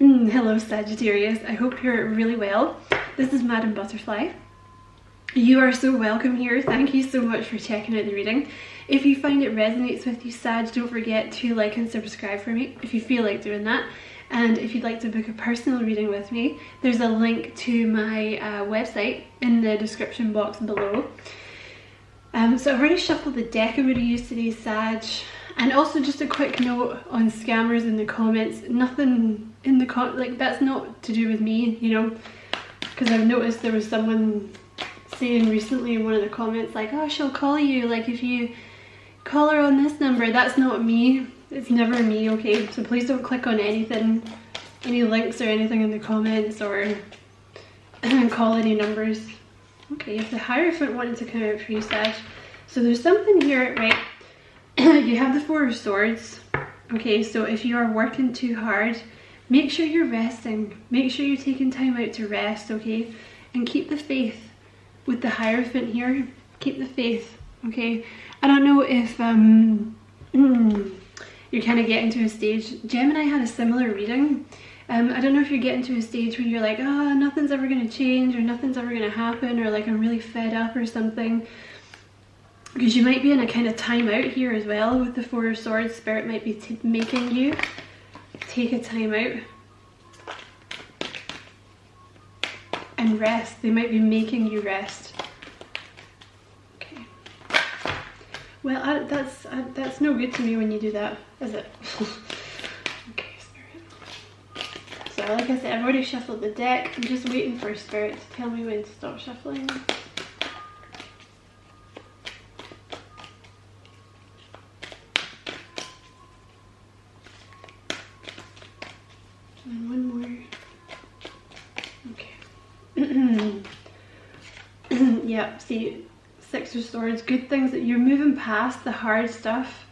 Hello Sagittarius, I hope you're really well. This is Madam Butterfly. You are so welcome here. Thank you so much for checking out the reading. If you find it resonates with you, Sag, don't forget to like and subscribe for me if you feel like doing that. And if you'd like to book a personal reading with me, there's a link to my website in the description box below. So I've already shuffled the deck I'm going to use today, Sag. And also just a quick note on scammers in the comments. Nothing in the like that's not to do with me, you know, because I've noticed there was someone saying recently in one of the comments like, oh, she'll call you, like if you call her on this number. That's not me. It's never me, okay? So please don't click on anything, any links or anything in the comments, or call any numbers. Okay, if the Hierophant wanted to come out for you, Sag. So there's something here, right? You have the Four of Swords. Okay, so if you are working too hard, make sure you're resting. Make sure you're taking time out to rest, okay? And keep the faith with the Hierophant here. Keep the faith, okay? I don't know if you're kind of getting to a stage. Gemini had a similar reading. I don't know if you're getting to a stage where you're like, oh, nothing's ever going to change, or nothing's ever going to happen, or like I'm really fed up or something. Because you might be in a kind of time out here as well with the Four of Swords. Spirit might be making you take a time out and rest. They might be making you rest. Okay. Well, that's no good to me when you do that, is it? Okay, Spirit. So like I said, I've already shuffled the deck. I'm just waiting for Spirit to tell me when to stop shuffling. And one more. Okay. Yep, see, Six of Swords, good things that you're moving past the hard stuff.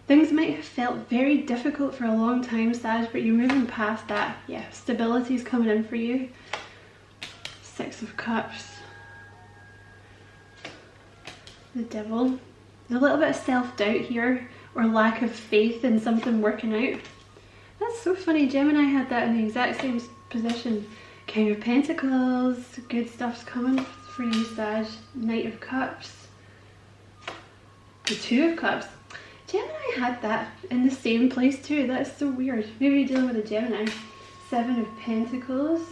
Things might have felt very difficult for a long time, Sag, but you're moving past that. Yeah, stability is coming in for you. Six of Cups. The Devil. There's a little bit of self-doubt here, or lack of faith in something working out. That's so funny, Gemini had that in the exact same position. King of Pentacles, good stuff's coming for you, Sag. Knight of Cups. The Two of Cups. Gemini had that in the same place too. That's so weird. Maybe you're dealing with a Gemini. Seven of Pentacles.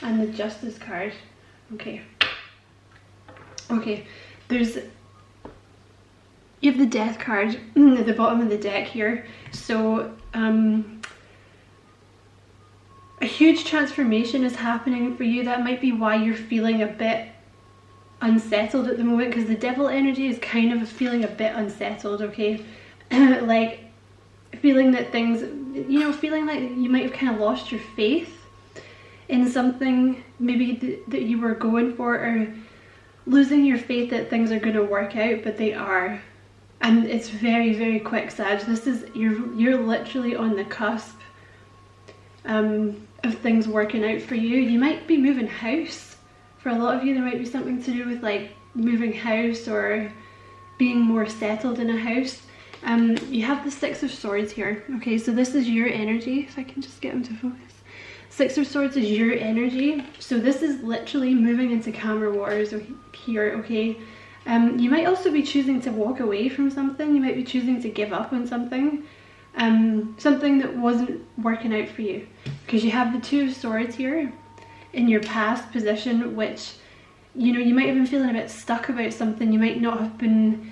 And the Justice card. Okay. Okay, there's... You have the Death card at the bottom of the deck here. So, a huge transformation is happening for you. That might be why you're feeling a bit unsettled at the moment, because the Devil energy is kind of feeling a bit unsettled, okay? Like, feeling that things, you know, feeling like you might have kind of lost your faith in something maybe that you were going for, or losing your faith that things are going to work out, but they are. And it's very, very quick, Sag. This is, you're literally on the cusp of things working out for you. You might be moving house. For a lot of you, there might be something to do with like moving house or being more settled in a house. You have the Six of Swords here. Okay, so this is your energy. If I can just get them to focus. Six of Swords is your energy. So this is literally moving into camera wars here, okay? You might also be choosing to walk away from something. You might be choosing to give up on something. Something that wasn't working out for you. Because you have the Two of Swords here in your past position, which, you know, you might have been feeling a bit stuck about something. You might not have been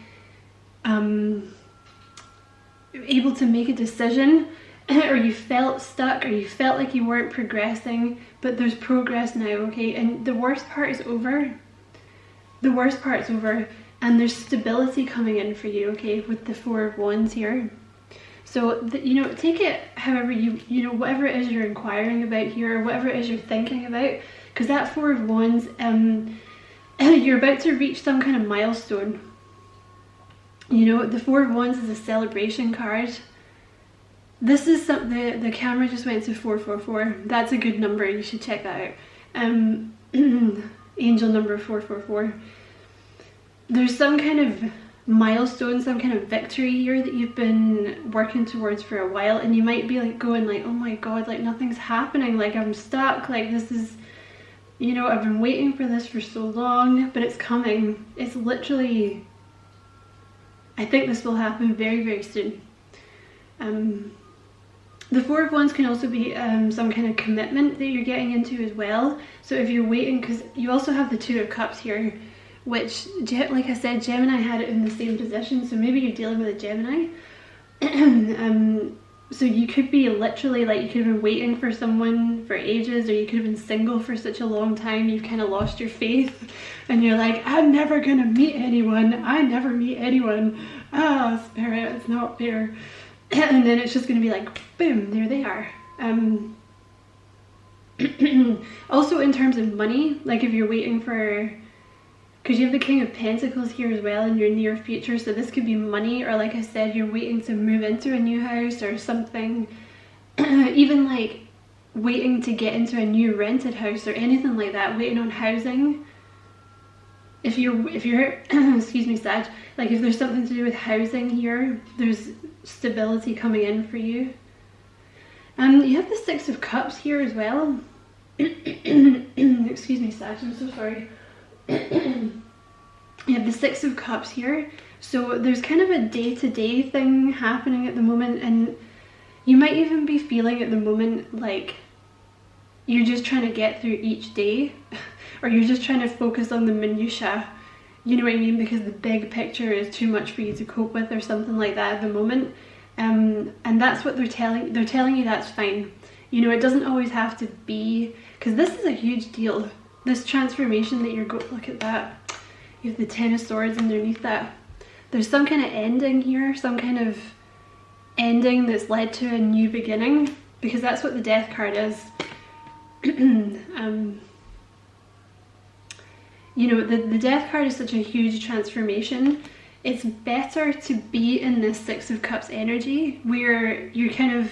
able to make a decision, or you felt stuck, or you felt like you weren't progressing, but there's progress now, okay? And the worst part is over. The worst part's over, and there's stability coming in for you, okay, with the Four of Wands here. So, you know, take it however you know, whatever it is you're inquiring about here, or whatever it is you're thinking about, because that Four of Wands, you're about to reach some kind of milestone. You know, the Four of Wands is a celebration card. This is something, the camera just went to 444. That's a good number, you should check that out. Angel number 444. There's some kind of milestone, some kind of victory here that you've been working towards for a while, and you might be like going like, oh my god, like nothing's happening, like I'm stuck, like this is, you know, I've been waiting for this for so long, but it's coming. It's literally, I think this will happen very, very soon. The Four of Wands can also be some kind of commitment that you're getting into as well. So if you're waiting, because you also have the Two of Cups here, which, like I said, Gemini had it in the same position, so maybe you're dealing with a Gemini. So you could be literally, like, you could have been waiting for someone for ages, or you could have been single for such a long time, you've kind of lost your faith, and you're like, I'm never gonna meet anyone, I never meet anyone, ah, Spirit, it's not fair. And then it's just gonna be like, boom, there they are. Also in terms of money, like if you're waiting for, because you have the King of Pentacles here as well in your near future, so this could be money, or like I said, you're waiting to move into a new house or something. Even like waiting to get into a new rented house or anything like that, waiting on housing. If you're excuse me, Sag, like if there's something to do with housing here, there's stability coming in for you. You have the Six of Cups here as well. Excuse me, Sag, I'm so sorry. You have the Six of Cups here, so there's kind of a day-to-day thing happening at the moment, and you might even be feeling at the moment like you're just trying to get through each day, or you're just trying to focus on the minutiae, you know what I mean, because the big picture is too much for you to cope with or something like that at the moment. And that's what they're telling you that's fine. You know, it doesn't always have to be, because this is a huge deal. This transformation that you're going, look at that. You have the Ten of Swords underneath that. There's some kind of ending here, some kind of ending that's led to a new beginning, because that's what the Death card is. You know, the Death card is such a huge transformation. It's better to be in this Six of Cups energy where you're kind of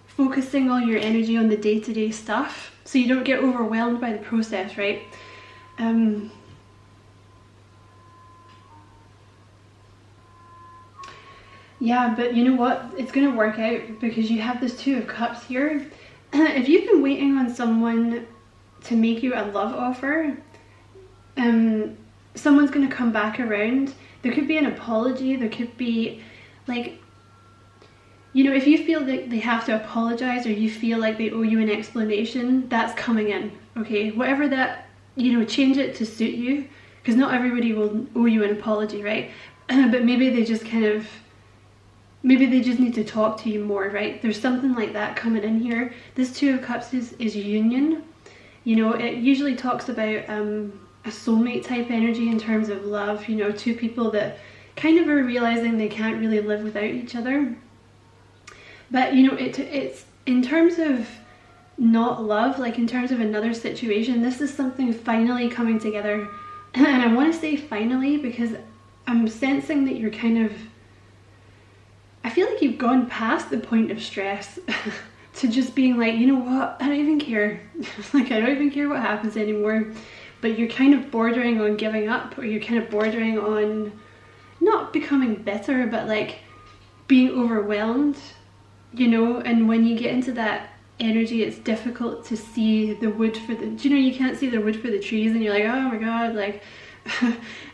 focusing all your energy on the day-to-day stuff, so you don't get overwhelmed by the process, right? Yeah, but you know what? It's going to work out because you have this Two of Cups here. If you've been waiting on someone to make you a love offer, someone's going to come back around. There could be an apology, there could be like, you know, if you feel that they have to apologize, or you feel like they owe you an explanation, that's coming in, okay? Whatever that, you know, change it to suit you, because not everybody will owe you an apology, right? But maybe they just kind of, maybe they just need to talk to you more, right? There's something like that coming in here. This Two of Cups is union. You know, it usually talks about a soulmate type energy in terms of love, you know, two people that kind of are realizing they can't really live without each other. But you know, it's in terms of not love, like in terms of another situation, this is something finally coming together. And I want to say finally because I'm sensing that you're kind of, I feel like you've gone past the point of stress to just being like, you know what, I don't even care. Like, I don't even care what happens anymore. But you're kind of bordering on giving up, or you're kind of bordering on not becoming bitter, but like being overwhelmed, you know. And when you get into that energy, it's difficult to see the wood for the, you know, you can't see the wood for the trees, and you're like, oh my god, like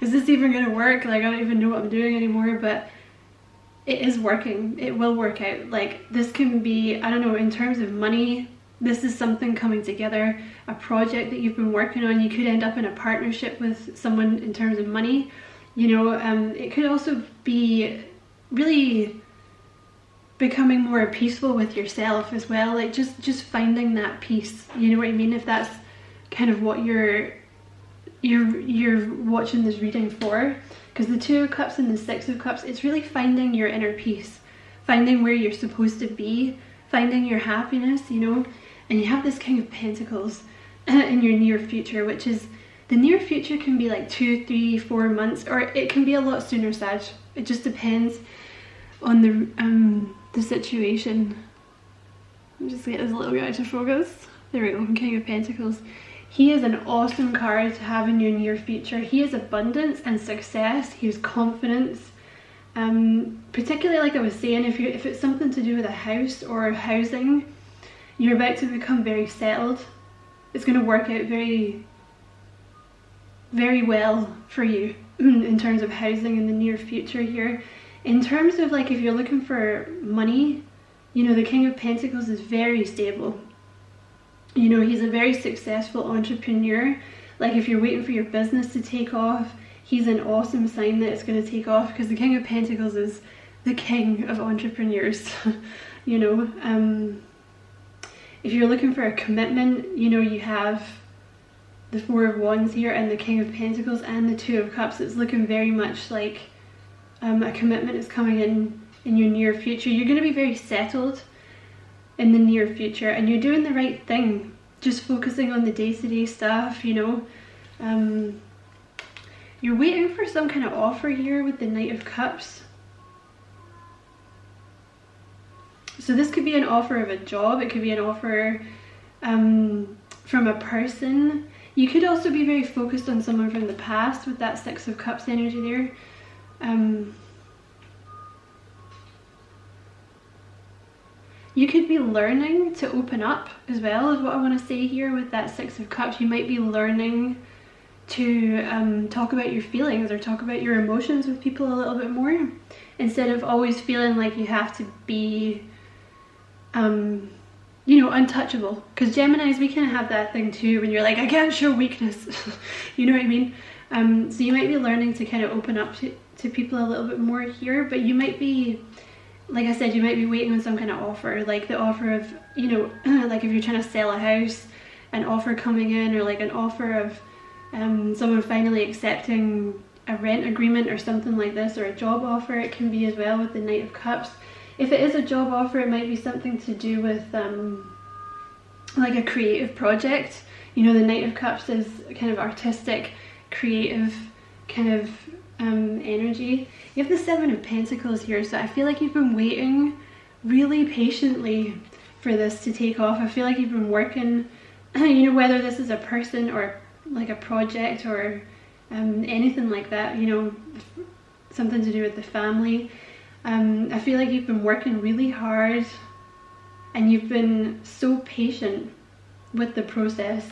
is this even gonna work? Like, I don't even know what I'm doing anymore. But it is working, it will work out. Like, this can be, I don't know, in terms of money, this is something coming together, a project that you've been working on. You could end up in a partnership with someone in terms of money, you know. It could also be really becoming more peaceful with yourself as well, like just finding that peace, you know what I mean, if that's kind of what you're watching this reading for. Because the Two of Cups and the Six of Cups, it's really finding your inner peace, finding where you're supposed to be, finding your happiness, you know. And you have this King of Pentacles in your near future, which is, the near future can be like 2, 3, 4 months, or it can be a lot sooner, Sag. It just depends on the situation. I'm just get this little guy to focus. There we go, King of Pentacles. He is an awesome card to have in your near future. He is abundance and success. He is confidence. Particularly, like I was saying, if it's something to do with a house or housing, you're about to become very settled. It's going to work out very, very well for you in terms of housing in the near future here. In terms of like if you're looking for money, you know, the King of Pentacles is very stable. You know, he's a very successful entrepreneur. Like if you're waiting for your business to take off, he's an awesome sign that it's going to take off, because the King of Pentacles is the king of entrepreneurs. You know, if you're looking for a commitment, you know, you have the Four of Wands here and the King of Pentacles and the Two of Cups. It's looking very much like a commitment is coming in your near future. You're going to be very settled in the near future, and you're doing the right thing, just focusing on the day-to-day stuff, you know. You're waiting for some kind of offer here with the Knight of Cups. So this could be an offer of a job, it could be an offer from a person. You could also be very focused on someone from the past with that Six of Cups energy there. You could be learning to open up as well, is what I want to say here with that Six of Cups. You might be learning to talk about your feelings or talk about your emotions with people a little bit more, instead of always feeling like you have to be you know, untouchable. Because Geminis, we kind of have that thing too, when you're like, I can't show weakness. You know what I mean? So you might be learning to kind of open up to people a little bit more here, but you might be, like I said, you might be waiting on some kind of offer, like the offer of, you know, like if you're trying to sell a house, an offer coming in, or like an offer of someone finally accepting a rent agreement or something like this, or a job offer. It can be as well with the Knight of Cups. If it is a job offer, it might be something to do with like a creative project. You know, the Knight of Cups is kind of artistic, creative kind of energy. You have the Seven of Pentacles here, so I feel like you've been waiting really patiently for this to take off. I feel like you've been working, you know, whether this is a person or like a project or anything like that, you know, something to do with the family. I feel like you've been working really hard and you've been so patient with the process.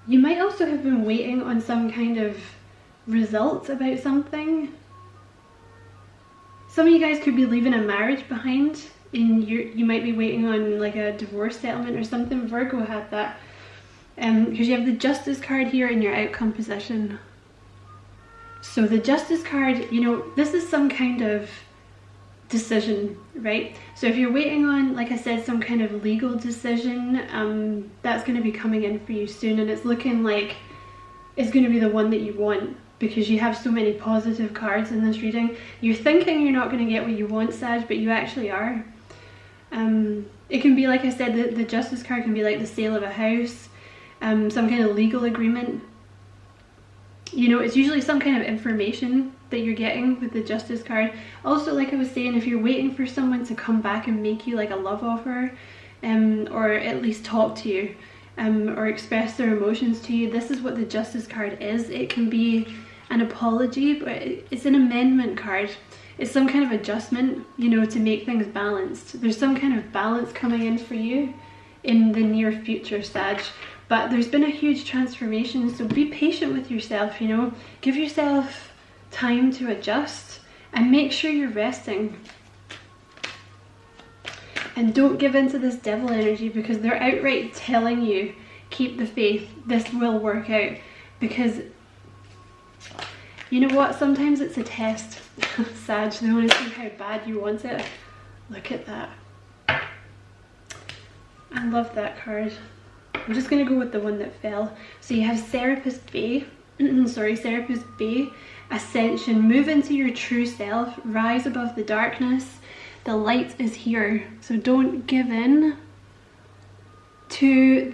You might also have been waiting on some kind of result about something. Some of you guys could be leaving a marriage behind, and you might be waiting on like a divorce settlement or something. Virgo had that. Because you have the Justice card here in your outcome position. So the Justice card, you know, this is some kind of decision, right? So if you're waiting on, like I said, some kind of legal decision, that's going to be coming in for you soon, and it's looking like it's going to be the one that you want, because you have so many positive cards in this reading. You're thinking you're not going to get what you want, Sag, but you actually are. It can be, like I said, the Justice card can be like the sale of a house, some kind of legal agreement. You know, it's usually some kind of information that you're getting with the Justice card. Also, like I was saying, if you're waiting for someone to come back and make you like a love offer, or at least talk to you, or express their emotions to you, this is what the Justice card is. It can be an apology, but it's an amendment card. It's some kind of adjustment, you know, to make things balanced. There's some kind of balance coming in for you in the near future, Sag. But there's been a huge transformation, so be patient with yourself, you know. Give yourself time to adjust and make sure you're resting. And don't give in to this devil energy, because they're outright telling you, keep the faith, this will work out. Because, you know what, sometimes it's a test, Sag. They want to see how bad you want it. Look at that. I love that card. I'm just going to go with the one that fell. So you have Serapis Bay, Serapis Bay, Ascension, move into your true self, rise above the darkness, the light is here. So don't give in to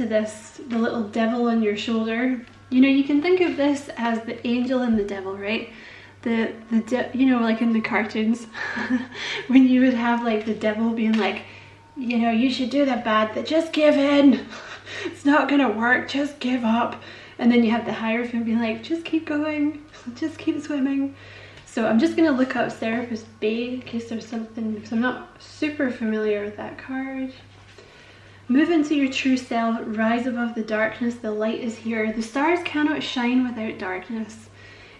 this, the little devil on your shoulder. You know, you can think of this as the angel and the devil, right? You know, like in the cartoons, when you would have like the devil being like, you know, you should do the bad, but just give in. it's not gonna work, just give up. And then you have the Hierophant being like, just keep going, just keep swimming. So I'm just gonna look up Serapis Bey in case there's something, because I'm not super familiar with that card. Move into your true self, rise above the darkness, the light is here. The stars cannot shine without darkness.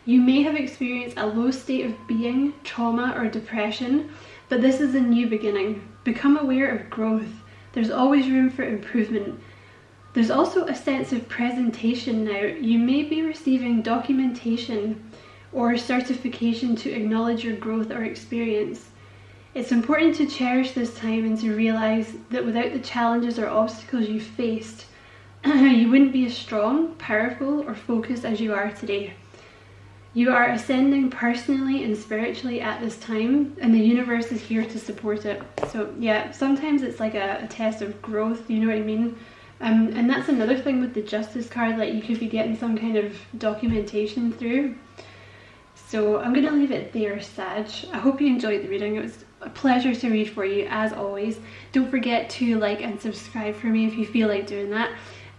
You may have experienced a low state of being, trauma or depression, but this is a new beginning. Become aware of growth. There's always room for improvement. There's also a sense of presentation now. You may be receiving documentation or certification to acknowledge your growth or experience. It's important to cherish this time and to realize that without the challenges or obstacles you faced, you wouldn't be as strong, powerful, or focused as you are today. You are ascending personally and spiritually at this time, and the universe is here to support it. So yeah, sometimes it's like a test of growth, you know what I mean? And that's another thing with the Justice card, like you could be getting some kind of documentation through. So I'm going to leave it there, Sag. I hope you enjoyed the reading. It was a pleasure to read for you, as always. Don't forget to like and subscribe for me if you feel like doing that.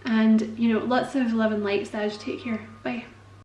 And, you know, lots of love and light, Sag. Take care. Bye.